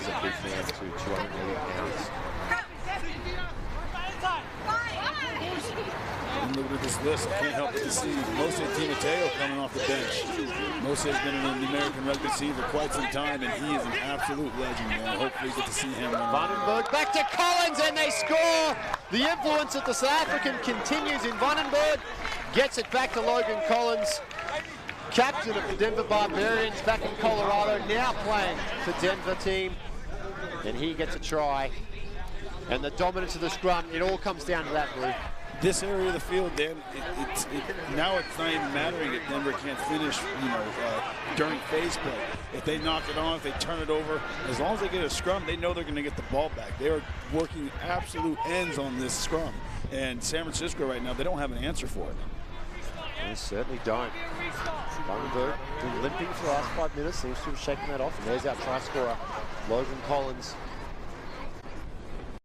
is a big man too, 200 million pounds. And look at this list. I can't help but to see Mose Timateo coming off the bench. Mose has been in the American rugby scene for quite some time, and he is an absolute legend, man. Hopefully we get to see him. Vandenberg back to Collins, and they score. The influence of the South African continues in Vandenberg. Gets it back to Logan Collins, captain of the Denver Barbarians back in Colorado, now playing for Denver team. And he gets a try. And the dominance of the scrum, it all comes down to that, Blue. This area of the field, Dan, now it's not even mattering if Denver can't finish, during phase play. If they knock it on, if they turn it over, as long as they get a scrum, they know they're going to get the ball back. They are working absolute ends on this scrum. And San Francisco right now, they don't have an answer for it. They certainly don't. Vandenberg been limping for the last 5 minutes, seems to have shaken that off. And there's our try scorer, Logan Collins.